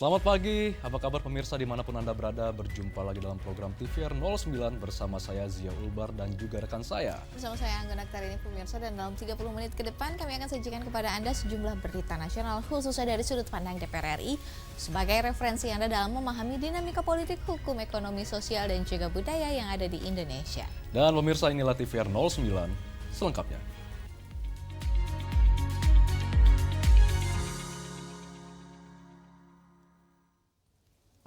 Selamat pagi, apa kabar pemirsa dimanapun Anda berada, berjumpa lagi dalam program TVR 09 bersama saya Zia Ulbar dan juga rekan saya. Bersama saya Angga Naktari ini pemirsa, dan dalam 30 menit ke depan kami akan sajikan kepada Anda sejumlah berita nasional khususnya dari sudut pandang DPR RI sebagai referensi Anda dalam memahami dinamika politik, hukum, ekonomi, sosial, dan juga budaya yang ada di Indonesia. Dan pemirsa, inilah TVR 09 selengkapnya.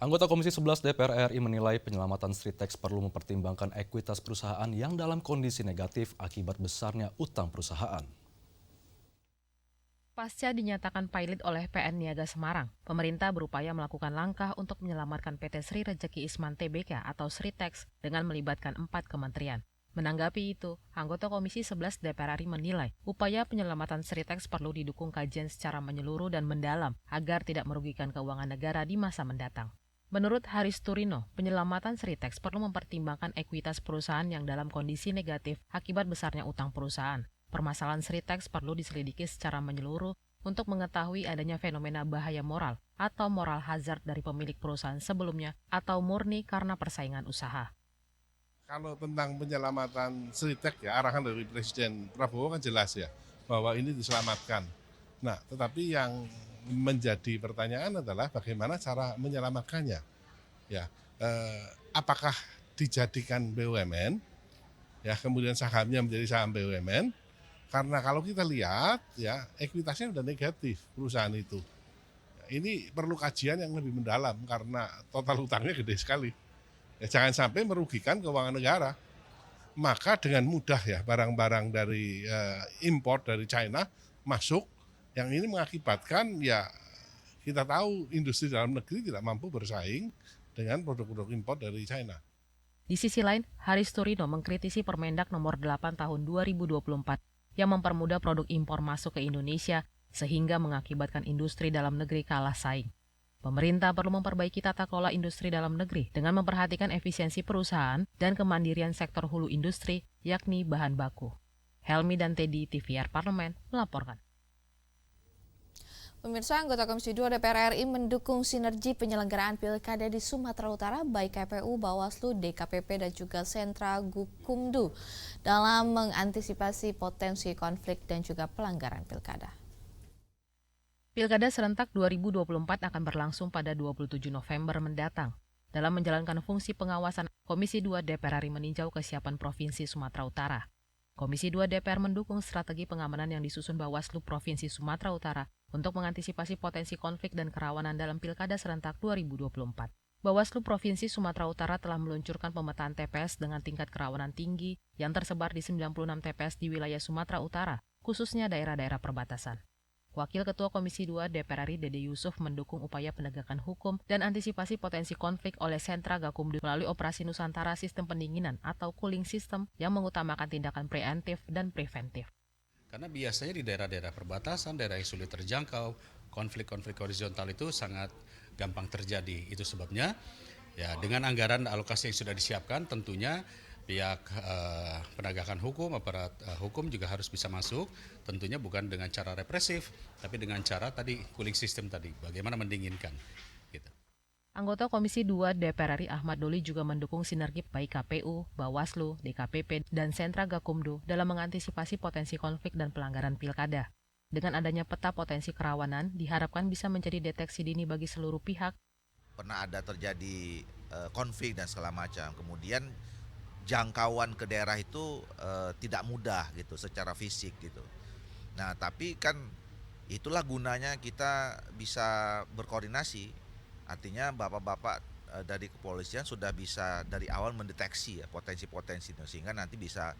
Anggota Komisi 11 DPR RI menilai penyelamatan Sritex perlu mempertimbangkan ekuitas perusahaan yang dalam kondisi negatif akibat besarnya utang perusahaan. Pasca dinyatakan pilot oleh PN Niaga Semarang, pemerintah berupaya melakukan langkah untuk menyelamatkan PT Sri Rejeki Isman Tbk atau Sritex dengan melibatkan 4 kementerian. Menanggapi itu, anggota Komisi 11 DPR RI menilai upaya penyelamatan Sritex perlu didukung kajian secara menyeluruh dan mendalam agar tidak merugikan keuangan negara di masa mendatang. Menurut Haris Turino, penyelamatan Sritex perlu mempertimbangkan ekuitas perusahaan yang dalam kondisi negatif akibat besarnya utang perusahaan. Permasalahan Sritex perlu diselidiki secara menyeluruh untuk mengetahui adanya fenomena bahaya moral atau moral hazard dari pemilik perusahaan sebelumnya atau murni karena persaingan usaha. Kalau tentang penyelamatan Sritex ya, arahan dari Presiden Prabowo kan jelas ya bahwa ini diselamatkan. Nah, tetapi yang menjadi pertanyaan adalah bagaimana cara menyelamatkannya. Ya, apakah dijadikan BUMN? Ya, kemudian sahamnya menjadi saham BUMN. Karena kalau kita lihat ya ekuitasnya sudah negatif perusahaan itu. Ini perlu kajian yang lebih mendalam karena total utangnya gede sekali. Ya, jangan sampai merugikan keuangan negara. Maka dengan mudah ya barang-barang dari impor dari China masuk, yang ini mengakibatkan ya kita tahu industri dalam negeri tidak mampu bersaing dengan produk-produk impor dari China. Di sisi lain, Haris Turino mengkritisi Permendak nomor 8 tahun 2024 yang mempermudah produk impor masuk ke Indonesia sehingga mengakibatkan industri dalam negeri kalah saing. Pemerintah perlu memperbaiki tata kelola industri dalam negeri dengan memperhatikan efisiensi perusahaan dan kemandirian sektor hulu industri, yakni bahan baku. Helmi dan Teddy, TVR Parlemen, melaporkan. Pemirsa, anggota Komisi 2 DPR RI mendukung sinergi penyelenggaraan pilkada di Sumatera Utara baik KPU, Bawaslu, DKPP, dan juga Sentra Gakumdu dalam mengantisipasi potensi konflik dan juga pelanggaran pilkada. Pilkada serentak 2024 akan berlangsung pada 27 November mendatang. Dalam menjalankan fungsi pengawasan, Komisi 2 DPR RI meninjau kesiapan Provinsi Sumatera Utara. Komisi 2 DPR mendukung strategi pengamanan yang disusun Bawaslu Provinsi Sumatera Utara untuk mengantisipasi potensi konflik dan kerawanan dalam Pilkada serentak 2024. Bawaslu Provinsi Sumatera Utara telah meluncurkan pemetaan TPS dengan tingkat kerawanan tinggi yang tersebar di 96 TPS di wilayah Sumatera Utara, khususnya daerah-daerah perbatasan. Wakil Ketua Komisi 2 DPR RI Dede Yusuf mendukung upaya penegakan hukum dan antisipasi potensi konflik oleh Sentra Gakumdu melalui Operasi Nusantara Sistem Pendinginan atau Cooling System yang mengutamakan tindakan preemptif dan preventif. Karena biasanya di daerah-daerah perbatasan, daerah yang sulit terjangkau, konflik-konflik horizontal itu sangat gampang terjadi. Itu sebabnya ya dengan anggaran alokasi yang sudah disiapkan tentunya pihak penegakan hukum, aparat hukum juga harus bisa masuk, tentunya bukan dengan cara represif, tapi dengan cara tadi cooling system tadi, bagaimana mendinginkan. Gitu. Anggota Komisi 2 DPR RI Ahmad Doli juga mendukung sinergi baik KPU, Bawaslu, DKPP, dan Sentra Gakumdu dalam mengantisipasi potensi konflik dan pelanggaran pilkada. Dengan adanya peta potensi kerawanan, diharapkan bisa menjadi deteksi dini bagi seluruh pihak. Pernah ada terjadi konflik dan segala macam, kemudian jangkauan ke daerah itu tidak mudah gitu secara fisik gitu. Nah, tapi kan itulah gunanya kita bisa berkoordinasi. Artinya bapak-bapak dari kepolisian sudah bisa dari awal mendeteksi ya potensi-potensi itu sehingga nanti bisa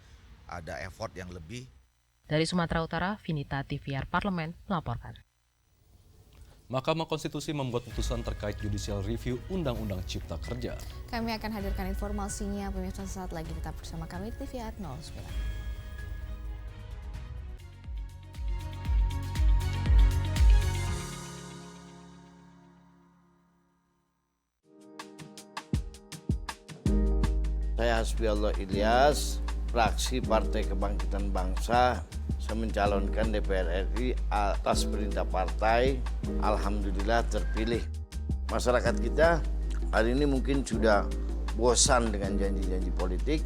ada effort yang lebih. Dari Sumatera Utara, Vinita TVR Parlemen melaporkan. Mahkamah Konstitusi membuat putusan terkait judicial review Undang-Undang Cipta Kerja. Kami akan hadirkan informasinya, pemirsa, sesaat lagi tetap bersama kami di TVR 09. Saya Hasbiallah Ilyas, fraksi Partai Kebangkitan Bangsa. Saya mencalonkan DPR RI atas perintah partai. Alhamdulillah terpilih. Masyarakat kita hari ini mungkin sudah bosan dengan janji-janji politik,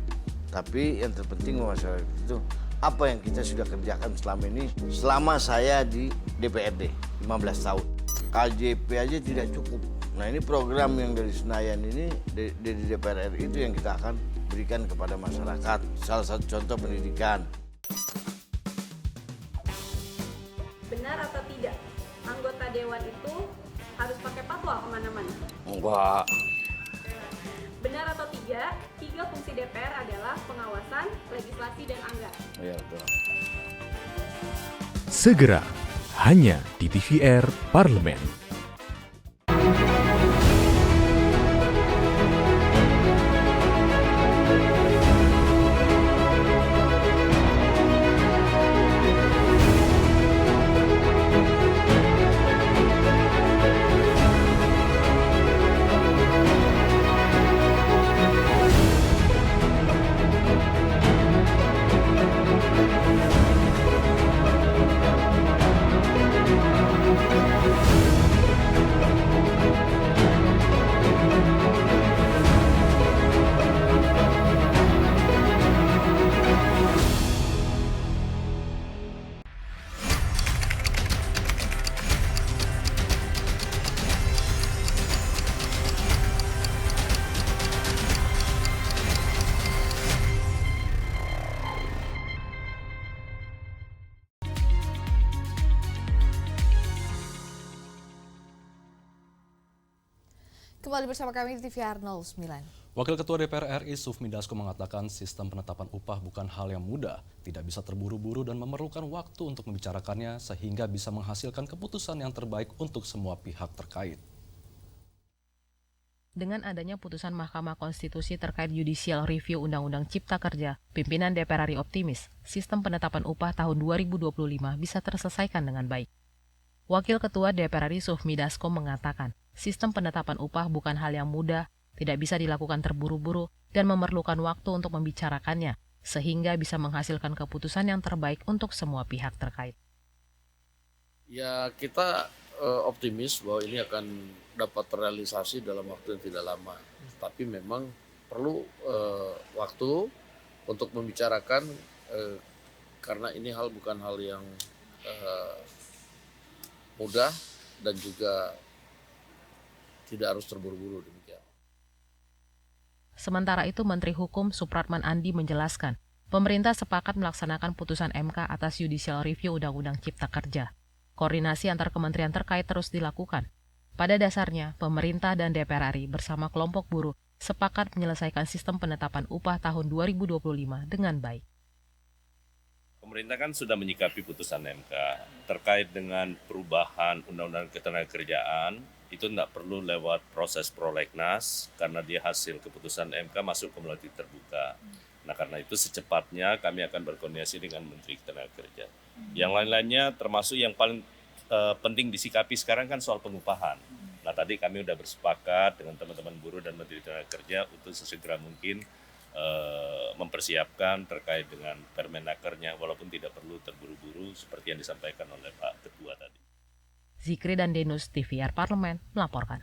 tapi yang terpenting masyarakat itu apa yang kita sudah kerjakan selama ini, selama saya di DPRD 15 tahun. KJP aja tidak cukup. Nah ini program yang dari Senayan ini, dari DPR RI itu yang kita akan berikan kepada masyarakat. Salah satu contoh pendidikan. Benar atau tidak, anggota dewan itu harus pakai fatwa kemana-mana? Enggak. Benar atau tidak, 3 fungsi DPR adalah pengawasan, legislasi, dan anggaran? Ya, betul. Segera, hanya di TVR Parlemen. Kembali bersama kami di TVR 09. Wakil Ketua DPR RI Sufmi Dasko mengatakan sistem penetapan upah bukan hal yang mudah, tidak bisa terburu-buru dan memerlukan waktu untuk membicarakannya sehingga bisa menghasilkan keputusan yang terbaik untuk semua pihak terkait. Dengan adanya putusan Mahkamah Konstitusi terkait judicial review Undang-Undang Cipta Kerja, pimpinan DPR RI optimis sistem penetapan upah tahun 2025 bisa terselesaikan dengan baik. Wakil Ketua DPR RI Sufmi Dasko mengatakan, sistem penetapan upah bukan hal yang mudah, tidak bisa dilakukan terburu-buru, dan memerlukan waktu untuk membicarakannya, sehingga bisa menghasilkan keputusan yang terbaik untuk semua pihak terkait. Ya, kita optimis bahwa ini akan dapat terrealisasi dalam waktu yang tidak lama. Tapi memang perlu waktu untuk membicarakan, karena ini bukan hal yang mudah dan juga tidak harus terburu-buru demikian. Sementara itu, Menteri Hukum Supratman Andi menjelaskan, pemerintah sepakat melaksanakan putusan MK atas judicial review Undang-Undang Cipta Kerja. Koordinasi antar kementerian terkait terus dilakukan. Pada dasarnya, pemerintah dan DPR RI bersama kelompok buruh sepakat menyelesaikan sistem penetapan upah tahun 2025 dengan baik. Pemerintah kan sudah menyikapi putusan MK terkait dengan perubahan Undang-Undang Ketenagakerjaan. Itu tidak perlu lewat proses prolegnas karena dia hasil keputusan MK masuk ke melalui terbuka. Nah karena itu secepatnya kami akan berkoordinasi dengan Menteri Ketenagakerjaan. Yang lain-lainnya termasuk yang paling penting disikapi sekarang kan soal pengupahan. Nah tadi kami sudah bersepakat dengan teman-teman buruh dan Menteri Ketenagakerjaan untuk sesegera mungkin mempersiapkan terkait dengan Permenakernya walaupun tidak perlu terburu-buru seperti yang disampaikan oleh Pak Ketua tadi. Zikri dan Denus, TVR Parlemen, melaporkan.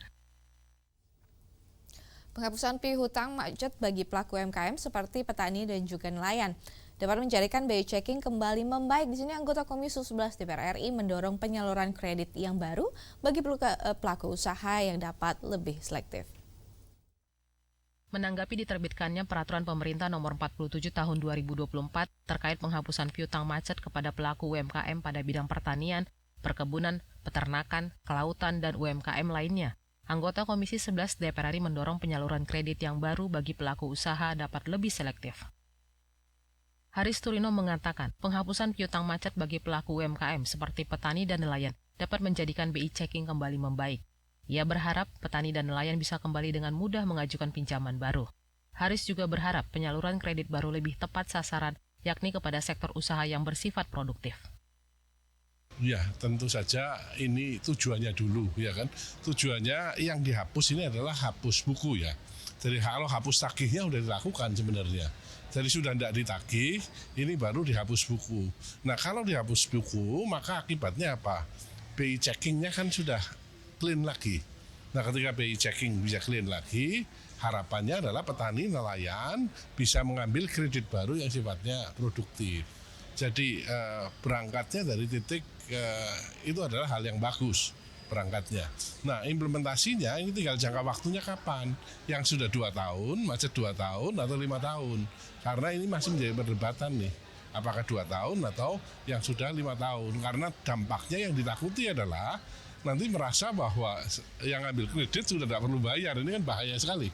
Penghapusan piutang macet bagi pelaku UMKM seperti petani dan juga nelayan dapat menjadikan BI checking kembali membaik. Di sini anggota Komisi 11 DPR RI mendorong penyaluran kredit yang baru bagi pelaku usaha yang dapat lebih selektif. Menanggapi diterbitkannya Peraturan Pemerintah Nomor 47 Tahun 2024 terkait penghapusan piutang macet kepada pelaku UMKM pada bidang pertanian, perkebunan, peternakan, kelautan, dan UMKM lainnya, anggota Komisi 11 DPR RI mendorong penyaluran kredit yang baru bagi pelaku usaha dapat lebih selektif. Haris Turino mengatakan, penghapusan piutang macet bagi pelaku UMKM seperti petani dan nelayan dapat menjadikan BI checking kembali membaik. Ia berharap petani dan nelayan bisa kembali dengan mudah mengajukan pinjaman baru. Haris juga berharap penyaluran kredit baru lebih tepat sasaran, yakni kepada sektor usaha yang bersifat produktif. Ya, tentu saja ini tujuannya dulu, ya kan. Tujuannya yang dihapus ini adalah hapus buku ya. Jadi kalau hapus tagihnya sudah dilakukan sebenarnya. Jadi sudah tidak ditagih, ini baru dihapus buku. Nah kalau dihapus buku, maka akibatnya apa? BI checkingnya kan sudah clean lagi. Nah ketika BI checking bisa clean lagi, harapannya adalah petani nelayan bisa mengambil kredit baru yang sifatnya produktif. Jadi berangkatnya dari titik itu adalah hal yang bagus berangkatnya. Nah implementasinya ini tinggal jangka waktunya kapan. Yang sudah 2 tahun, macet 2 tahun atau 5 tahun. Karena ini masih menjadi perdebatan nih. Apakah 2 tahun atau yang sudah 5 tahun. Karena dampaknya yang ditakuti adalah nanti merasa bahwa yang ambil kredit sudah tidak perlu bayar. Ini kan bahaya sekali.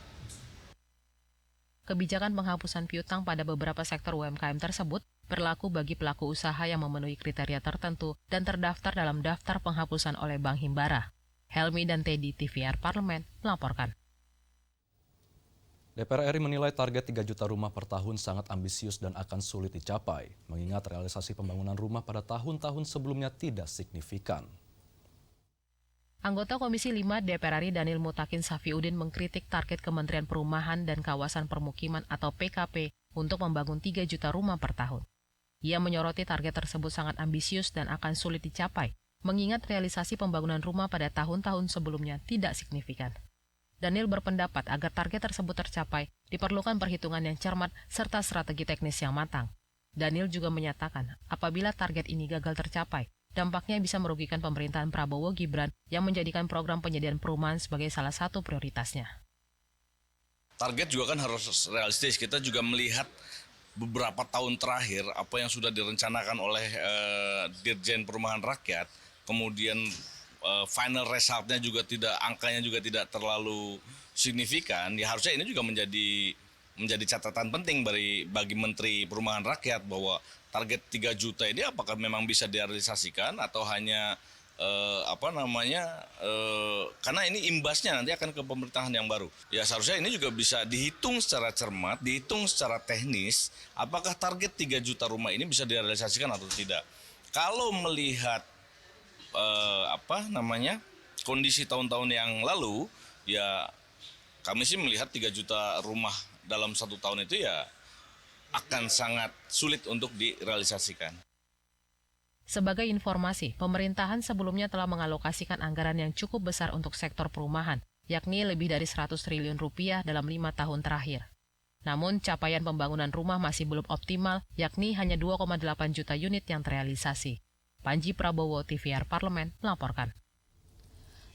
Kebijakan penghapusan piutang pada beberapa sektor UMKM tersebut berlaku bagi pelaku usaha yang memenuhi kriteria tertentu dan terdaftar dalam daftar penghapusan oleh Bank Himbara. Helmi dan Teddy, TVR Parlemen, melaporkan. DPR RI menilai target 3 juta rumah per tahun sangat ambisius dan akan sulit dicapai, mengingat realisasi pembangunan rumah pada tahun-tahun sebelumnya tidak signifikan. Anggota Komisi 5 DPR RI Daniel Mutakin Safiuddin mengkritik target Kementerian Perumahan dan Kawasan Permukiman atau PKP untuk membangun 3 juta rumah per tahun. Ia menyoroti target tersebut sangat ambisius dan akan sulit dicapai, mengingat realisasi pembangunan rumah pada tahun-tahun sebelumnya tidak signifikan. Daniel berpendapat agar target tersebut tercapai, diperlukan perhitungan yang cermat serta strategi teknis yang matang. Daniel juga menyatakan, apabila target ini gagal tercapai, dampaknya bisa merugikan pemerintahan Prabowo Gibran yang menjadikan program penyediaan perumahan sebagai salah satu prioritasnya. Target juga kan harus realistis. Kita juga melihat beberapa tahun terakhir apa yang sudah direncanakan oleh Dirjen Perumahan Rakyat, kemudian final resultnya juga angkanya juga tidak terlalu signifikan. Ya harusnya ini juga menjadi catatan penting bagi Menteri Perumahan Rakyat bahwa target 3 juta ini apakah memang bisa direalisasikan atau hanya karena ini imbasnya nanti akan ke pemerintahan yang baru. Ya seharusnya ini juga bisa dihitung secara cermat, dihitung secara teknis apakah target 3 juta rumah ini bisa direalisasikan atau tidak. Kalau melihat kondisi tahun-tahun yang lalu, ya kami sih melihat 3 juta rumah dalam 1 tahun itu ya akan sangat sulit untuk direalisasikan. Sebagai informasi, pemerintahan sebelumnya telah mengalokasikan anggaran yang cukup besar untuk sektor perumahan, yakni lebih dari 100 triliun rupiah dalam 5 tahun terakhir. Namun, capaian pembangunan rumah masih belum optimal, yakni hanya 2,8 juta unit yang terrealisasi. Panji Prabowo, TVR Parlemen, melaporkan.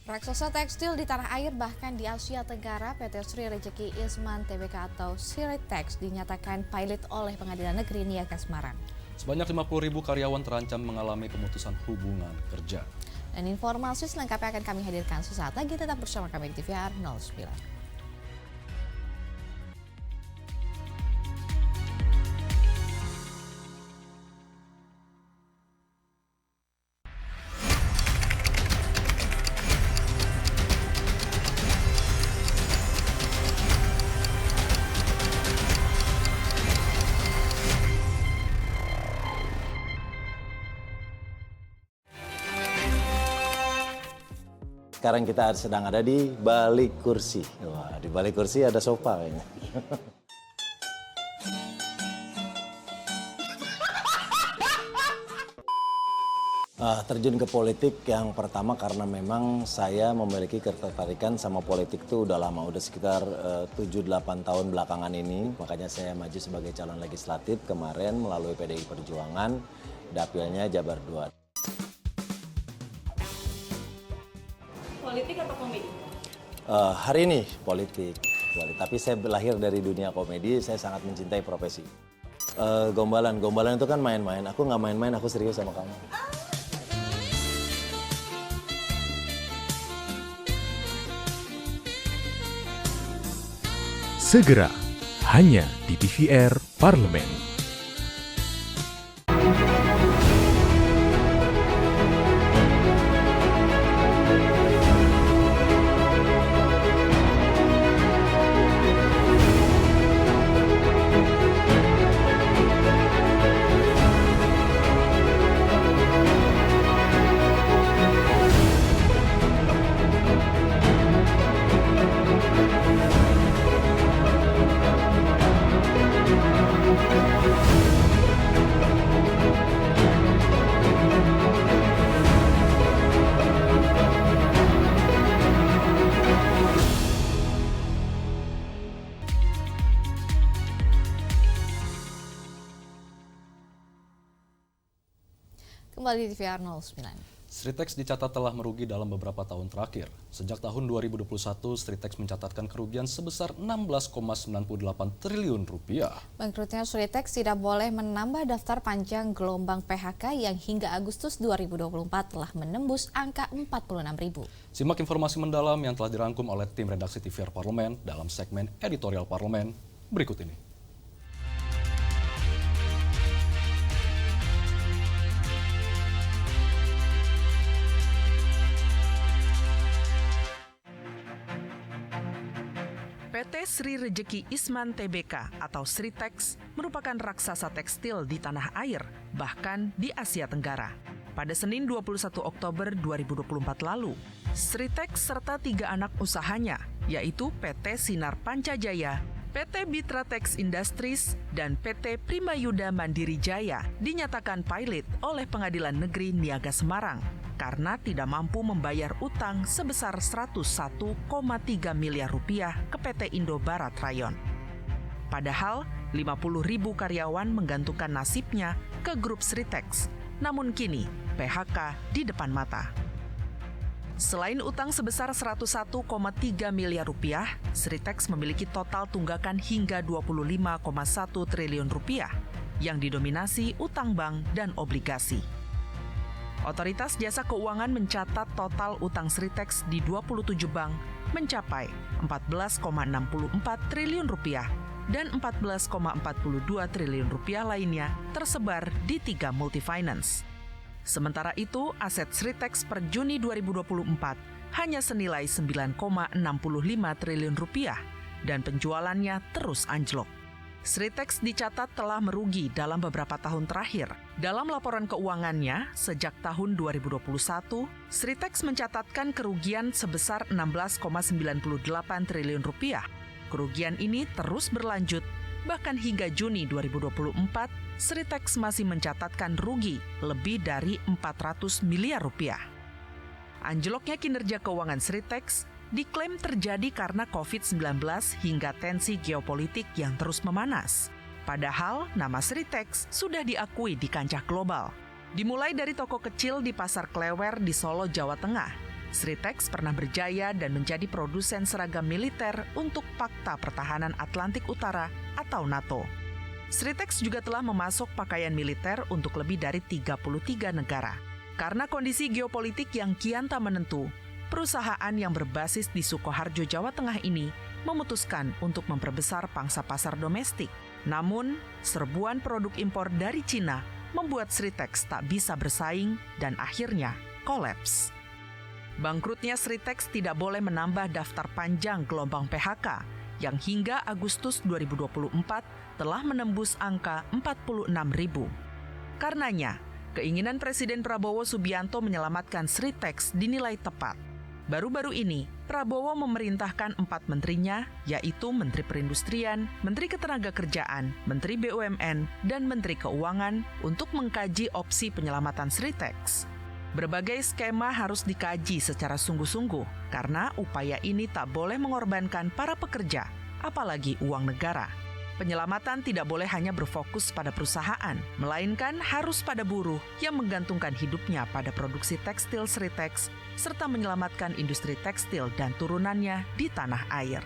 Raksasa tekstil di tanah air bahkan di Asia Tenggara, PT Sri Rejeki Isman Tbk atau Siritex dinyatakan pilot oleh Pengadilan Negeri Niaga Semarang. Sebanyak 50.000 karyawan terancam mengalami pemutusan hubungan kerja. Dan informasi selengkapnya akan kami hadirkan sesaat lagi, tetap bersama kami di TVR 09. Sekarang kita sedang ada di balik kursi. Wah, di balik kursi ada sofa kayaknya. Terjun ke politik yang pertama karena memang saya memiliki ketertarikan sama politik itu udah lama, udah sekitar 7-8 tahun belakangan ini. Makanya saya maju sebagai calon legislatif kemarin melalui PDI Perjuangan, dapilnya Jabar 2. Politik atau komedi? Hari ini politik, tapi saya lahir dari dunia komedi, saya sangat mencintai profesi. Gombalan itu kan main-main, aku nggak main-main, aku serius sama kamu. Segera, hanya di TVR Parlemen. kembali di TVR 09. Sritex dicatat telah merugi dalam beberapa tahun terakhir. Sejak tahun 2021, Sritex mencatatkan kerugian sebesar 16,98 triliun rupiah. Bangkrutnya Sritex tidak boleh menambah daftar panjang gelombang PHK yang hingga Agustus 2024 telah menembus angka 46.000. Simak informasi mendalam yang telah dirangkum oleh tim redaksi TVR Parlemen dalam segmen Editorial Parlemen berikut ini. PT Sri Rejeki Isman Tbk atau Sritex merupakan raksasa tekstil di tanah air, bahkan di Asia Tenggara. Pada Senin 21 Oktober 2024 lalu, Sritex serta 3 anak usahanya, yaitu PT Sinar Pancajaya, PT Bitratex Industries, dan PT Primayuda Mandiri Jaya dinyatakan pilot oleh Pengadilan Negeri Niaga Semarang karena tidak mampu membayar utang sebesar 101,3 miliar rupiah ke PT Indo Barat Rayon. Padahal 50.000 karyawan menggantungkan nasibnya ke grup Sritex, namun kini PHK di depan mata. Selain utang sebesar 101,3 miliar rupiah, Sritex memiliki total tunggakan hingga 25,1 triliun rupiah yang didominasi utang bank dan obligasi. Otoritas Jasa Keuangan mencatat total utang Sritex di 27 bank mencapai 14,64 triliun rupiah dan 14,42 triliun rupiah lainnya tersebar di 3 multifinance. Sementara itu, aset Sritex per Juni 2024 hanya senilai 9,65 triliun rupiah dan penjualannya terus anjlok. Sritex dicatat telah merugi dalam beberapa tahun terakhir. Dalam laporan keuangannya, sejak tahun 2021, Sritex mencatatkan kerugian sebesar 16,98 triliun rupiah. Kerugian ini terus berlanjut, bahkan hingga Juni 2024, Sritex masih mencatatkan rugi lebih dari 400 miliar rupiah. Anjloknya kinerja keuangan Sritex diklaim terjadi karena COVID-19 hingga tensi geopolitik yang terus memanas. Padahal nama Sritex sudah diakui di kancah global. Dimulai dari toko kecil di Pasar Klewer di Solo, Jawa Tengah, Sritex pernah berjaya dan menjadi produsen seragam militer untuk Pakta Pertahanan Atlantik Utara atau NATO. Sritex juga telah memasok pakaian militer untuk lebih dari 33 negara. Karena kondisi geopolitik yang kian tak menentu, perusahaan yang berbasis di Sukoharjo, Jawa Tengah ini memutuskan untuk memperbesar pangsa pasar domestik. Namun, serbuan produk impor dari Cina membuat Sritex tak bisa bersaing dan akhirnya kolaps. Bangkrutnya Sritex tidak boleh menambah daftar panjang gelombang PHK yang hingga Agustus 2024 telah menembus angka 46.000. Karenanya, keinginan Presiden Prabowo Subianto menyelamatkan Sritex dinilai tepat. Baru-baru ini, Prabowo memerintahkan 4 menterinya, yaitu Menteri Perindustrian, Menteri Ketenagakerjaan, Menteri BUMN, dan Menteri Keuangan untuk mengkaji opsi penyelamatan Sritex. Berbagai skema harus dikaji secara sungguh-sungguh, karena upaya ini tak boleh mengorbankan para pekerja, apalagi uang negara. Penyelamatan tidak boleh hanya berfokus pada perusahaan, melainkan harus pada buruh yang menggantungkan hidupnya pada produksi tekstil Sritex, serta menyelamatkan industri tekstil dan turunannya di tanah air.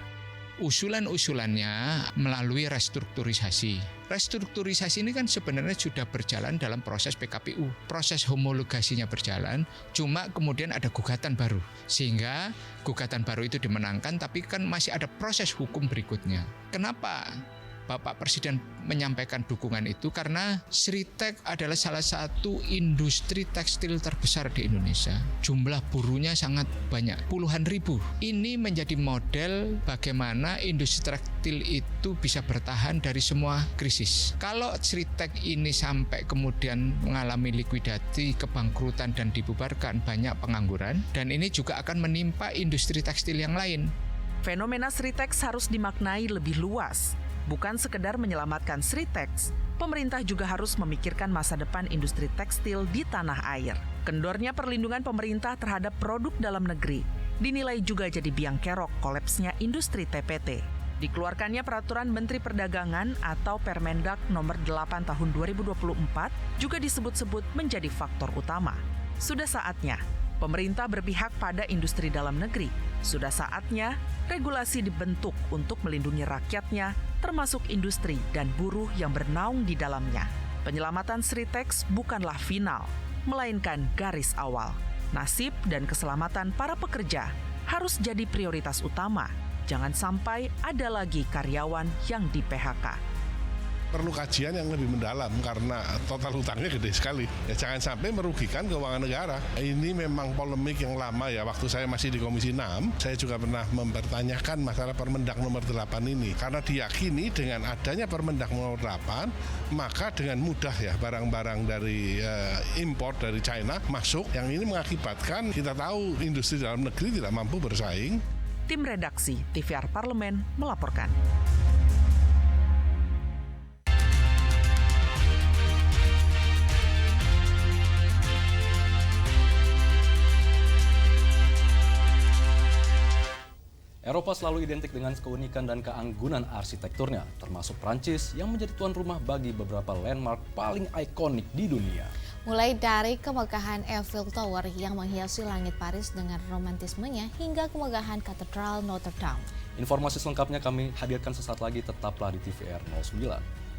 Usulan-usulannya melalui restrukturisasi. Restrukturisasi ini kan sebenarnya sudah berjalan dalam proses PKPU. Proses homologasinya berjalan, cuma kemudian ada gugatan baru. Sehingga gugatan baru itu dimenangkan, tapi kan masih ada proses hukum berikutnya. Kenapa Bapak Presiden menyampaikan dukungan itu? Karena Sritex adalah salah satu industri tekstil terbesar di Indonesia. Jumlah buruhnya sangat banyak, puluhan ribu. Ini menjadi model bagaimana industri tekstil itu bisa bertahan dari semua krisis. Kalau Sritex ini sampai kemudian mengalami likuidasi, kebangkrutan dan dibubarkan, banyak pengangguran, dan ini juga akan menimpa industri tekstil yang lain. Fenomena Sritex harus dimaknai lebih luas. Bukan sekedar menyelamatkan Sritex, pemerintah juga harus memikirkan masa depan industri tekstil di tanah air. Kendornya perlindungan pemerintah terhadap produk dalam negeri dinilai juga jadi biang kerok kolapsnya industri TPT. Dikeluarkannya Peraturan Menteri Perdagangan atau Permendag Nomor 8 Tahun 2024 juga disebut-sebut menjadi faktor utama. Sudah saatnya pemerintah berpihak pada industri dalam negeri. Sudah saatnya regulasi dibentuk untuk melindungi rakyatnya, termasuk industri dan buruh yang bernaung di dalamnya. Penyelamatan Sritex bukanlah final, melainkan garis awal. Nasib dan keselamatan para pekerja harus jadi prioritas utama. Jangan sampai ada lagi karyawan yang di-PHK. Perlu kajian yang lebih mendalam karena total hutangnya gede sekali. Ya, jangan sampai merugikan keuangan negara. Ini memang polemik yang lama ya. Waktu saya masih di Komisi 6, saya juga pernah mempertanyakan masalah Permendag Nomor 8 ini. Karena diyakini dengan adanya Permendag Nomor 8, maka dengan mudah ya barang-barang dari impor dari China masuk. Yang ini mengakibatkan kita tahu industri dalam negeri tidak mampu bersaing. Tim redaksi TVR Parlemen melaporkan. Eropa selalu identik dengan keunikan dan keanggunan arsitekturnya, termasuk Prancis yang menjadi tuan rumah bagi beberapa landmark paling ikonik di dunia. Mulai dari kemegahan Eiffel Tower yang menghiasi langit Paris dengan romantismenya hingga kemegahan Katedral Notre Dame. Informasi selengkapnya kami hadirkan sesaat lagi, tetaplah di TVR 09.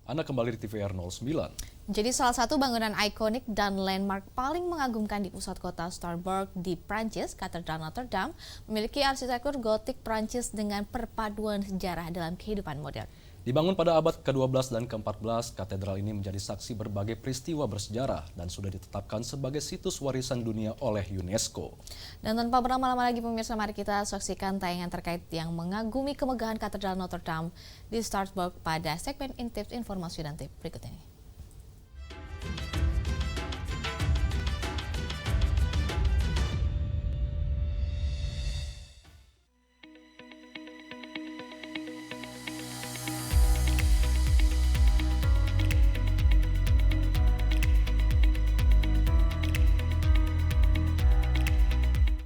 Anda kembali di TVR 09. Jadi salah satu bangunan ikonik dan landmark paling mengagumkan di pusat kota Strasbourg di Prancis, Katedral Notre Dame, memiliki arsitektur gotik Prancis dengan perpaduan sejarah dalam kehidupan modern. Dibangun pada abad ke-12 dan ke-14, katedral ini menjadi saksi berbagai peristiwa bersejarah dan sudah ditetapkan sebagai situs warisan dunia oleh UNESCO. Dan tanpa berlama-lama lagi pemirsa, mari kita saksikan tayangan terkait yang mengagumi kemegahan Katedral Notre Dame di Strasbourg pada segmen Tips Informasi dan Tip berikut ini.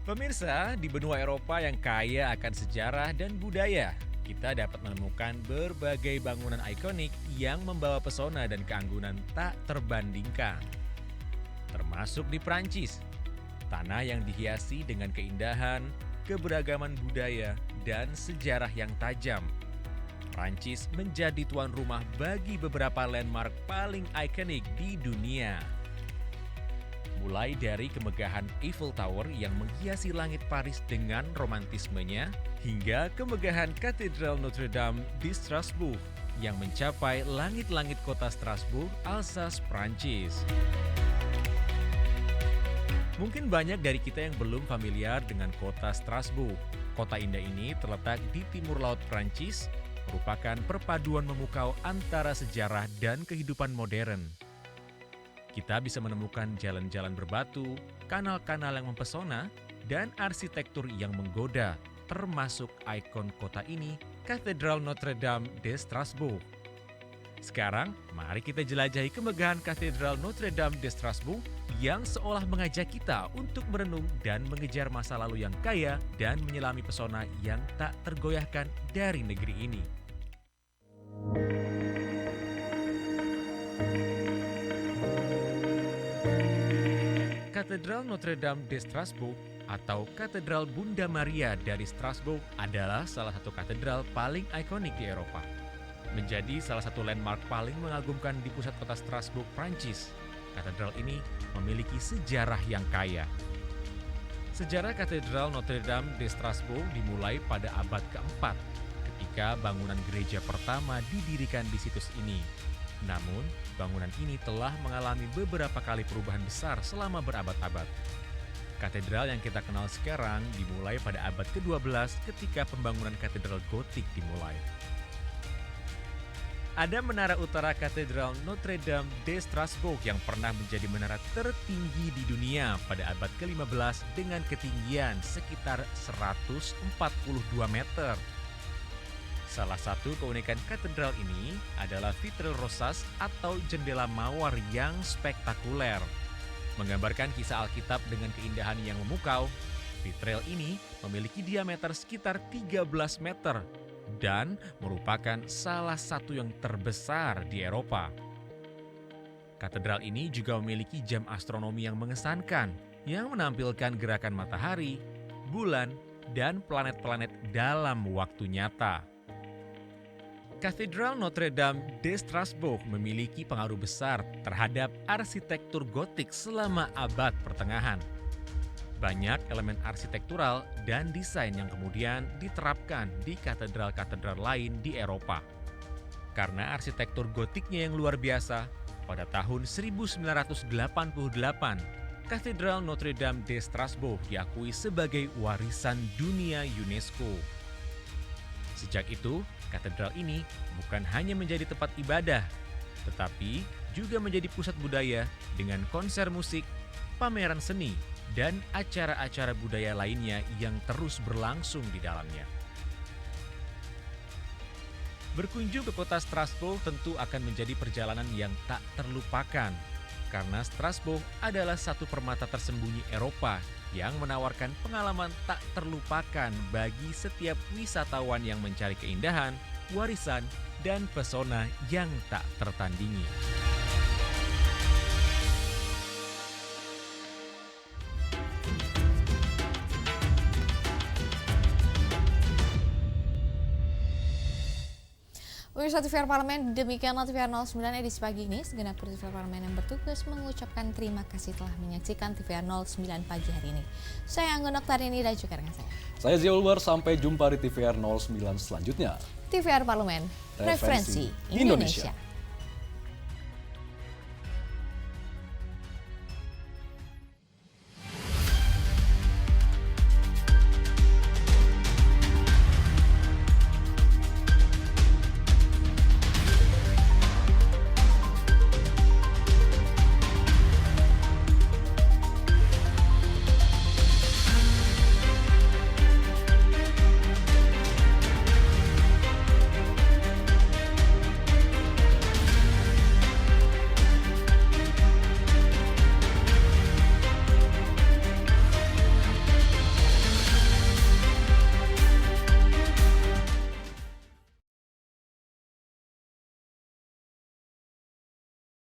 Pemirsa, di benua Eropa yang kaya akan sejarah dan budaya, kita dapat menemukan berbagai bangunan ikonik yang membawa pesona dan keanggunan tak terbandingkan. Termasuk di Prancis, tanah yang dihiasi dengan keindahan, keberagaman budaya, dan sejarah yang tajam. Prancis menjadi tuan rumah bagi beberapa landmark paling ikonik di dunia. Mulai dari kemegahan Eiffel Tower yang menghiasi langit Paris dengan romantismenya, hingga kemegahan Katedral Notre Dame di Strasbourg yang mencapai langit-langit kota Strasbourg, Alsace, Prancis. Mungkin banyak dari kita yang belum familiar dengan kota Strasbourg. Kota indah ini terletak di timur laut Prancis, merupakan perpaduan memukau antara sejarah dan kehidupan modern. Kita bisa menemukan jalan-jalan berbatu, kanal-kanal yang mempesona, dan arsitektur yang menggoda, termasuk ikon kota ini, Katedral Notre Dame de Strasbourg. Sekarang, mari kita jelajahi kemegahan Katedral Notre Dame de Strasbourg yang seolah mengajak kita untuk merenung dan mengejar masa lalu yang kaya dan menyelami pesona yang tak tergoyahkan dari negeri ini. Katedral Notre Dame de Strasbourg atau Katedral Bunda Maria dari Strasbourg adalah salah satu katedral paling ikonik di Eropa. Menjadi salah satu landmark paling mengagumkan di pusat kota Strasbourg, Prancis, katedral ini memiliki sejarah yang kaya. Sejarah Katedral Notre Dame de Strasbourg dimulai pada abad keempat ketika bangunan gereja pertama didirikan di situs ini. Namun, bangunan ini telah mengalami beberapa kali perubahan besar selama berabad-abad. Katedral yang kita kenal sekarang dimulai pada abad ke-12 ketika pembangunan katedral gotik dimulai. Ada menara utara Katedral Notre Dame de Strasbourg yang pernah menjadi menara tertinggi di dunia pada abad ke-15 dengan ketinggian sekitar 142 meter. Salah satu keunikan katedral ini adalah vitril rosas atau jendela mawar yang spektakuler. Menggambarkan kisah Alkitab dengan keindahan yang memukau, vitril ini memiliki diameter sekitar 13 meter dan merupakan salah satu yang terbesar di Eropa. Katedral ini juga memiliki jam astronomi yang mengesankan, yang menampilkan gerakan matahari, bulan, dan planet-planet dalam waktu nyata. Katedral Notre Dame de Strasbourg memiliki pengaruh besar terhadap arsitektur gotik selama abad pertengahan. Banyak elemen arsitektural dan desain yang kemudian diterapkan di katedral-katedral lain di Eropa. Karena arsitektur gotiknya yang luar biasa, pada tahun 1988, Katedral Notre Dame de Strasbourg diakui sebagai warisan dunia UNESCO. Sejak itu, katedral ini bukan hanya menjadi tempat ibadah, tetapi juga menjadi pusat budaya dengan konser musik, pameran seni, dan acara-acara budaya lainnya yang terus berlangsung di dalamnya. Berkunjung ke kota Strasbourg tentu akan menjadi perjalanan yang tak terlupakan, karena Strasbourg adalah satu permata tersembunyi Eropa yang menawarkan pengalaman tak terlupakan bagi setiap wisatawan yang mencari keindahan, warisan, dan pesona yang tak tertandingi. Pemirsa TVR Parlemen, demikianlah TVR 09 edisi pagi ini. Segenap kru TVR Parlemen yang bertugas mengucapkan terima kasih telah menyaksikan TVR 09 pagi hari ini. Saya Anggun Oktarini dan juga dengan saya Ziaulbar, sampai jumpa di TVR 09 selanjutnya. TVR Parlemen, referensi Indonesia.